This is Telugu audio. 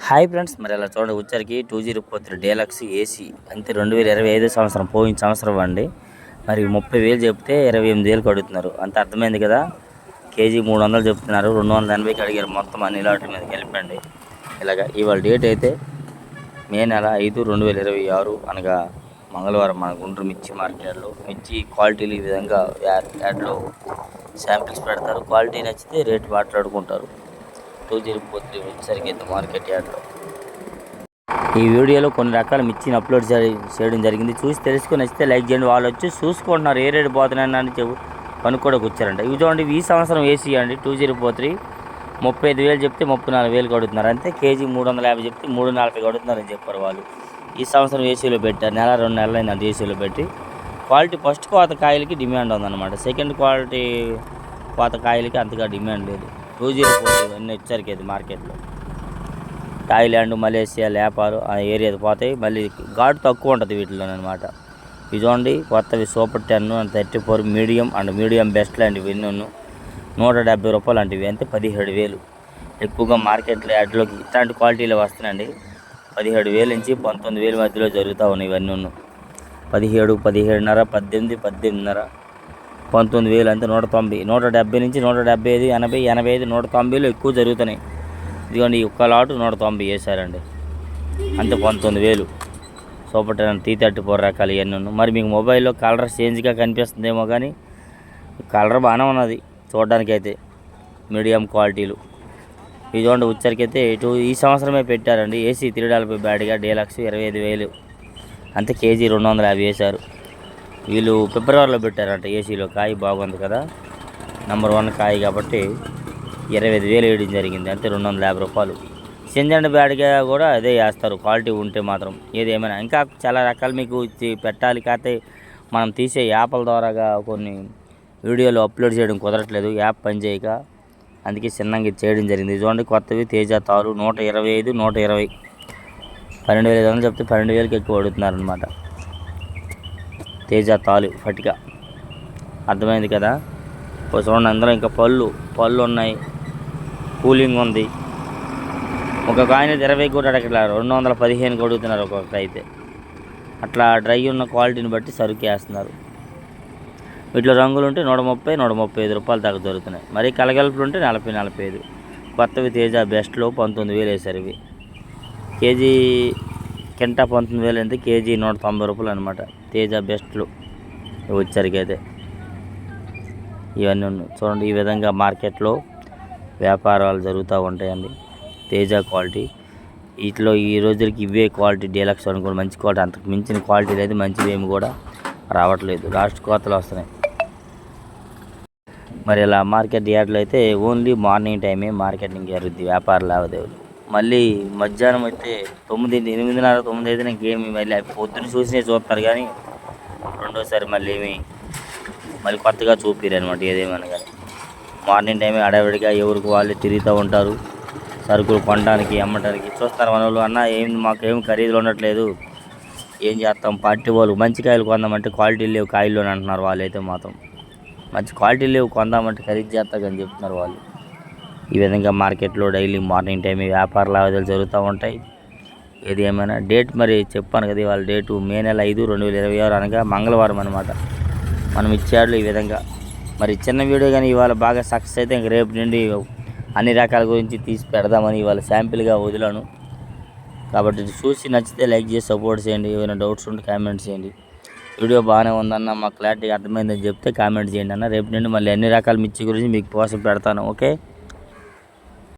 హాయ్ ఫ్రెండ్స్, మరి అలా చూడండి వచ్చరికి 2043 డీలక్స్ ఏసీ అంతే 2025 సంవత్సరం పోయిన సంవత్సరం అండి. మరి 30,000 చెప్తే 28,000 అడుగుతున్నారు. అంత అర్థమైంది కదా. కేజీ 300 చెప్తున్నారు, 280కి అడిగారు. మొత్తం అన్ని లాట్ల మీద కలిపండి. ఇలాగ ఇవాళ డేట్ అయితే మే నెల 5, 2026 అనగా మంగళవారం మన గుంటూరు మిర్చి మార్కెట్లో మిర్చి క్వాలిటీలు ఈ విధంగా యాడ్లో శాంపిల్స్ పెడతారు. క్వాలిటీ నచ్చితే రేట్ మాట్లాడుకుంటారు. 2043 వచ్చేసరికి అయితే మార్కెట్ యార్డ్లో ఈ వీడియోలో కొన్ని రకాల మిర్చిని అప్లోడ్ చేయడం జరిగింది. చూసి తెలుసుకొని నచ్చితే లైక్ చేయండి. వాళ్ళు వచ్చి చూసుకుంటున్నారు ఏ రేటు పోతున్నాయని కనుక్కోడానికి వచ్చారంట. ఇవి చూడండి, ఈ సంవత్సరం ఏసీ అండి 2043 35,000 చెప్తే 34,000 అడుగుతున్నారు. అంతే కేజీ 350 చెప్తే 340 అడుగుతున్నారని చెప్పారు వాళ్ళు. ఈ సంవత్సరం ఏసీలో పెట్టారు. నెల 2 నెలలు అయింది అది ఏసీలో పెట్టి. క్వాలిటీ ఫస్ట్ కోత కాయలకి డిమాండ్ ఉందన్నమాట. సెకండ్ క్వాలిటీ కోత కాయలకి అంతగా డిమాండ్ లేదు. 2043 ఇవన్నీ వచ్చరికి అది మార్కెట్లో థాయిలాండ్, మలేషియా, నేపాల్ ఆ ఏరియాకి పోతాయి. మళ్ళీ ఘాటు తక్కువ ఉంటుంది వీటిలో అనమాట. ఇవి చూడండి కొత్తవి super 10 and 34 medium and medium best లాంటివి ఇవన్నీ 170 రూపాయలు లాంటివి. అంతే 17,000. ఎక్కువగా మార్కెట్లో యాడ్లోకి ఇట్లాంటి క్వాలిటీలో వస్తున్నాయండి. 17,000 నుంచి 19,000 మధ్యలో జరుగుతూ ఉన్నాయి. ఇవన్నీ 17, 17.5, 18, 18.5, 19,000 అంతే. 190, 170 నుంచి 175, 80, 85, 190లో ఎక్కువ జరుగుతున్నాయి. ఇదిగోండి ఒక్క లాటు 190 వేశారండి. అంతే 19,000. సూపర్ 10 T34 రకాలు ఇవన్నీ. మరి మీకు మొబైల్లో కలర్ చేంజ్గా కనిపిస్తుందేమో కానీ కలర్ బాగానే ఉన్నది చూడడానికి అయితే. మీడియం క్వాలిటీలు ఇవి చూడండి వచ్చరికైతే ఈ సంవత్సరమే పెట్టారండి. ఏసీ 340 బ్యాడ్గా డీలక్స్ 25,000. అంతే కేజీ 250 వేశారు. వీళ్ళు ఫిబ్రవరిలో పెట్టారంట. ఏసీలో కాయ బాగుంది కదా, నెంబర్ 1 కాయ కాబట్టి 25,000 వేయడం జరిగింది. అంతే 250 రూపాయలు. సింజండ్ బ్యాడ్గా కూడా అదే వేస్తారు క్వాలిటీ ఉంటే మాత్రం. ఏదేమైనా ఇంకా చాలా రకాలు మీకు పెట్టాలి. కాకపోతే మనం తీసే యాప్ల ద్వారాగా కొన్ని వీడియోలు అప్లోడ్ చేయడం కుదరట్లేదు, యాప్ పనిచేయక. అందుకే చిన్నగా చేయడం జరిగింది. చూడండి కొత్తవి తేజ తారు 125, 120, 12,500 చెప్తే 12,000కి ఎక్కువ అడుగుతున్నారనమాట. తేజ తాలు ఫటిక అర్థమైంది కదా. చూడండి అందులో ఇంకా పళ్ళు ఉన్నాయి, కూలింగ్ ఉంది. ఒక కాయన 20 కూడా అడగట్లేదు, 215 అడుగుతున్నారు ఒక్కొక్క అయితే. అట్లా డ్రై ఉన్న క్వాలిటీని బట్టి సరుకు వేస్తున్నారు. వీటిలో రంగులు ఉంటే 130, 135 రూపాయలు దాకా దొరుకుతున్నాయి. మరి కలగలుపులు ఉంటే 40, 45. కొత్తవి తేజ బెస్ట్లో 19,000 వేశారు. ఇవి కేజీ కింటా 19,000 అయితే కేజీ 190 రూపాయలు అనమాట. తేజ బెస్ట్లు వచ్చరికి అయితే ఇవన్నీ ఉన్నాయి. చూడండి ఈ విధంగా మార్కెట్లో వ్యాపారాలు జరుగుతూ ఉంటాయండి. తేజ క్వాలిటీ వీటిలో ఈ రోజులకి ఇవే క్వాలిటీ డీలక్స్ అనుకోండి. మంచి క్వాలిటీ, అంతకు మించిన క్వాలిటీ లేదు. మంచివి ఏమి కూడా రావట్లేదు, లాస్ట్ కోతలు వస్తున్నాయి. మరి ఇలా మార్కెట్ యార్డ్లో అయితే ఓన్లీ మార్నింగ్ టైమే మార్కెటింగ్ జరుగుద్ది, వ్యాపార లావాదేవీలు. మళ్ళీ మధ్యాహ్నం అయితే 9, 8:30, 9 అయితే ఇంకేమి మళ్ళీ పొద్దున్న చూసినే చూస్తారు కానీ రెండోసారి మళ్ళీ కొత్తగా చూపిరు అనమాట. ఏదేమన్నా కానీ మార్నింగ్ టైమే అడవిడిగా ఎవరికి వాళ్ళు తిరుగుతూ ఉంటారు. సరుకులు కొనడానికి అమ్మడానికి చూస్తారు మన వాళ్ళు. అన్న మాకేం ఖరీదులు ఉండట్లేదు, ఏం చేస్తాం, పార్టీ వాళ్ళు మంచి కాయలు కొందామంటే క్వాలిటీ లేవు కాయలు అని అంటున్నారు. వాళ్ళు అయితే మాత్రం మంచి క్వాలిటీ లేవు, కొందామంటే ఖరీదు చేస్తాకని చెప్తున్నారు వాళ్ళు. ఈ విధంగా మార్కెట్లో డైలీ మార్నింగ్ టైం వ్యాపార లావాదేవీలు జరుగుతూ ఉంటాయి. ఏది ఏమైనా డేట్ మరి చెప్పాను కదా, వాళ్ళ డేటు మే నెల 5, 2026 అనగా మంగళవారం అనమాట. మనం ఇచ్చాడు ఈ విధంగా. మరి చిన్న వీడియో కానీ ఇవాళ బాగా సక్సెస్ అయితే ఇంక రేపు నుండి అన్ని రకాల గురించి తీసి పెడదామని ఇవాళ శాంపిల్గా వదిలాను. కాబట్టి చూసి నచ్చితే లైక్ చేసి సపోర్ట్ చేయండి. ఏమైనా డౌట్స్ ఉంటే కామెంట్ చేయండి. వీడియో బాగానే ఉందన్న, మాకు క్లారిటీగా అర్థమైందని చెప్తే కామెంట్ చేయండి అన్న. రేపు నుండి మళ్ళీ అన్ని రకాల మిర్చి గురించి మీకు పోస్ట్ పెడతాను. ఓకే.